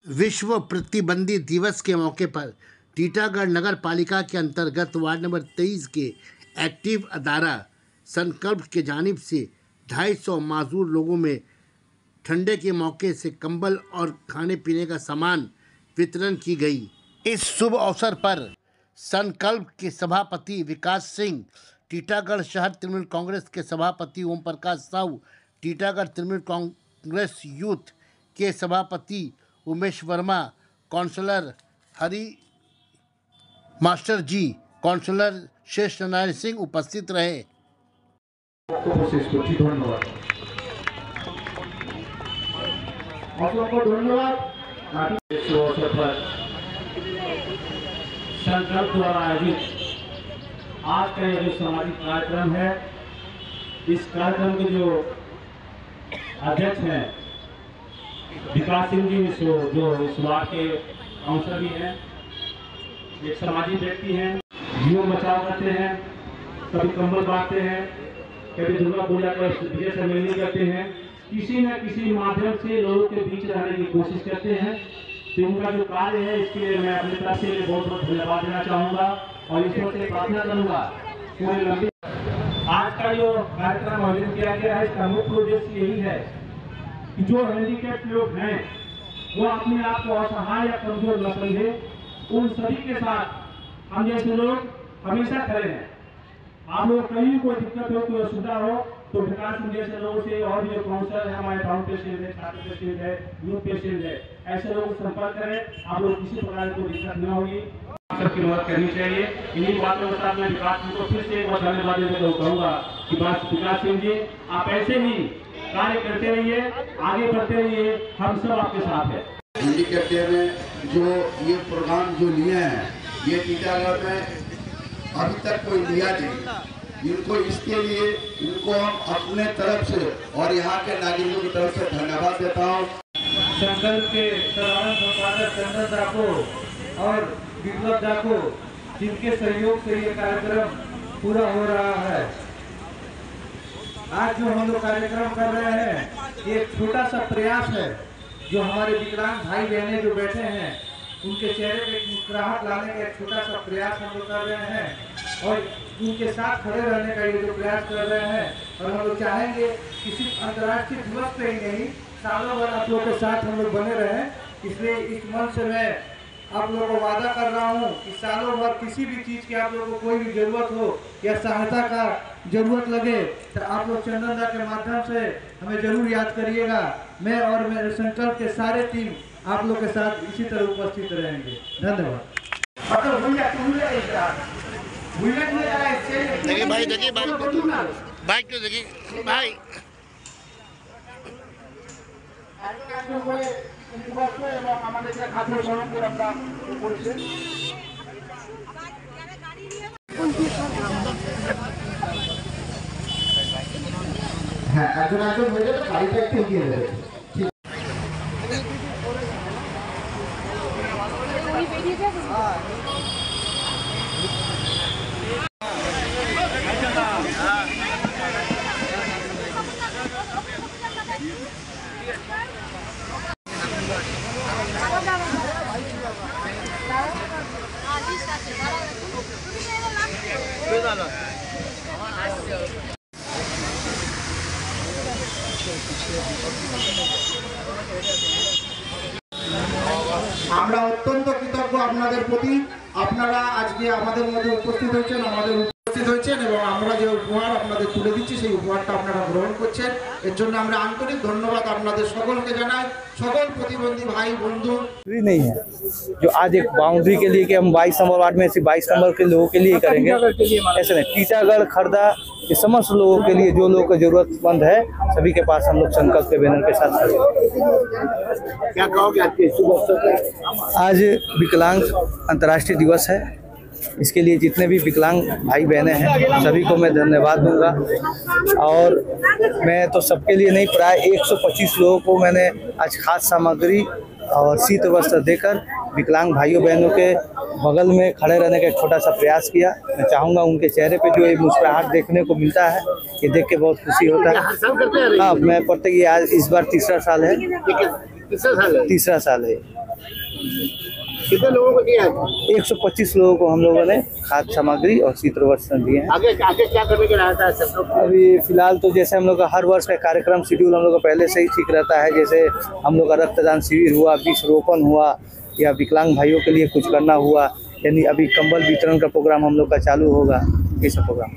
विश्व प्रतिबंधी दिवस के मौके पर टीटागढ़ नगर पालिका के अंतर्गत वार्ड नंबर 23 के एक्टिव अदारा संकल्प के जानिब से 250 माजूर लोगों में ठंडे के मौके से कंबल और खाने पीने का सामान वितरण की गई। इस शुभ अवसर पर संकल्प के सभापति विकास सिंह, टीटागढ़ शहर तृणमूल कांग्रेस के सभापति ओम प्रकाश साहू, टीटागढ़ तृणमूल कांग्रेस यूथ के सभापति उमेश वर्मा, काउंसलर हरी मास्टर जी, काउंसलर शेष नारायण सिंह उपस्थित रहे। संकल्प द्वारा आयोजित आज का ये जो सामाजिक कार्यक्रम है, इस कार्यक्रम के जो अध्यक्ष हैं विकास सिंह जी, जो इस वार्ड के काउंसलर भी हैं, एक सामाजिक व्यक्ति हैं, जीवन बचाव करते हैं, कभी कंबल बांटते हैं, कभी दुर्गा पूजा का विजय सम्मेलन करते हैं, किसी न किसी माध्यम से लोगों के बीच रहने की कोशिश करते हैं। तो इनका जो कार्य है, इसके लिए मैं अपनी तरफ से बहुत बहुत धन्यवाद देना चाहूँगा और ईश्वर से प्रार्थना करूँगा पूरे लंबी। आज का जो कार्यक्रम आयोजित किया गया है, इसका मुख्य उद्देश्य यही है कि जो हैंडीकैप लोग हैं वो अपने आप को असहाय या कमजोर न समझे, उन सभी के साथ हम जैसे लोग हमेशा खड़े हैं। आप लोग कहीं कोई दिक्कत हो, कोई असुविधा हो तो विकास सिंह जैसे लोगों से और भी जो काउंसलर है, हमारे टाउन प्रेसिडेंट है, छात्र प्रेसिडेंट है, यूथ प्रेसिडेंट है, ऐसे लोगों से संपर्क करें। आप लोग किसी प्रकार की कोई दिक्कत न होगी, सबकी मदद करनी चाहिए। इन्हीं बातों के साथ मैं विकास सिंह को फिर से एक बार धन्यवाद देने को कहूँगा कि बस विकास सिंह जी, आप ऐसे ही कार्य करते रहिए, आगे बढ़ते रहिए, हम सब आपके साथ हैं। हैंडीकैप डे में जो ये प्रोग्राम जो लिए हैं, ये टीटागढ़ में अभी तक कोई लिया नहीं। इनको इसके लिए इनको हम अपने तरफ से और यहाँ के नागरिकों की तरफ से धन्यवाद देता हूँ। संकल्प के साधारण संपादक चंदन दा को और विप्लव दा को, जिनके सहयोग से ये कार्यक्रम पूरा हो रहा है। आज जो हम लोग कार्यक्रम कर रहे हैं, ये एक छोटा सा प्रयास है जो हमारे विकलांग भाई बहनें जो बैठे हैं उनके चेहरे पे एक मुस्कुराहट लाने का एक छोटा सा प्रयास हम लोग कर रहे हैं और उनके साथ खड़े रहने का ये जो प्रयास कर रहे हैं। और हम लोग चाहेंगे कि सिर्फ अंतर्राष्ट्रीय दिवस पे ही नहीं, सालों भर आप लोग के साथ हम लोग बने रहें। इसलिए इस मंच से मैं आप लोगों को वादा कर रहा हूँ कि सालों भर किसी भी चीज़ की आप लोगों को कोई भी जरूरत हो या सहायता का जरूरत लगे तो आप लोग चंदन दा के माध्यम से हमें जरूर याद करिएगा। मैं और मेरे संकल्प के सारे टीम आप लोग के साथ इसी तरह उपस्थित रहेंगे। धन्यवाद। देखिए भाई, देखिए भाई, क्यों देखिए भाई, হ্যাঁ, একজন একজন হয়ে গেলে গাড়িটা একটু এগিয়ে দেবে। আমরা অত্যন্ত কৃতজ্ঞ আপনাদের প্রতি। আপনারা আজকে আমাদের মধ্যে উপস্থিত হয়েছেন এবং আমরা যে উপহার আপনাদের তুলে দিচ্ছি সেই উপহারটা আপনারা গ্রহণ করছেন, এর জন্য আমরা আন্তরিক ধন্যবাদ আপনাদের সকলকে জানাই। সকল প্রতিবন্ধী भाई बंधु नहीं है जो आज एक बाउंड्री के लिए कि हम 22 नंबर वार्ड में सिर्फ 22 नंबर के लोगों के लिए करेंगे, ऐसे नहीं। टीटागढ़ खर्दा ये समस्त लोगों के लिए, जो लोगों को जरूरतमंद है, सभी के पास हम लोग संकल्प के बैनर के साथ खड़े। क्या कहोगे आज के शुभ अवसर पर? आज विकलांग अंतर्राष्ट्रीय दिवस है, इसके लिए जितने भी विकलांग भाई बहनें हैं सभी को मैं धन्यवाद दूंगा। और मैं तो सबके लिए नहीं, प्राय 125 लोगों को मैंने आज खास सामग्री और शीत वस्त्र देकर विकलांग भाइयों बहनों के बगल में खड़े रहने का एक छोटा सा प्रयास किया। मैं चाहूँगा उनके चेहरे पे जो ये मुस्कुराहट देखने को मिलता है, ये देख के बहुत खुशी होता है। हाँ, मैं प्रत्येक आज इस बार तीसरा साल है। तीसरा साल है। तीसरा साल है। कितने लोगों को दिया है? 125 लोगों को हम लोगों ने खाद्य सामग्री और शीतवस्त्र दिए हैं। आगे आगे क्या करने के रहता है सब लोग? अभी फिलहाल तो जैसे हम लोग का हर वर्ष का कार्यक्रम शेड्यूल हम लोग का पहले से ही ठीक रहता है। जैसे हम लोग का रक्तदान शिविर हुआ, वृक्षारोपण हुआ, या विकलांग भाइयों के लिए कुछ करना हुआ, यानी अभी कंबल वितरण का प्रोग्राम हम लोग का चालू होगा, ये सब प्रोग्राम।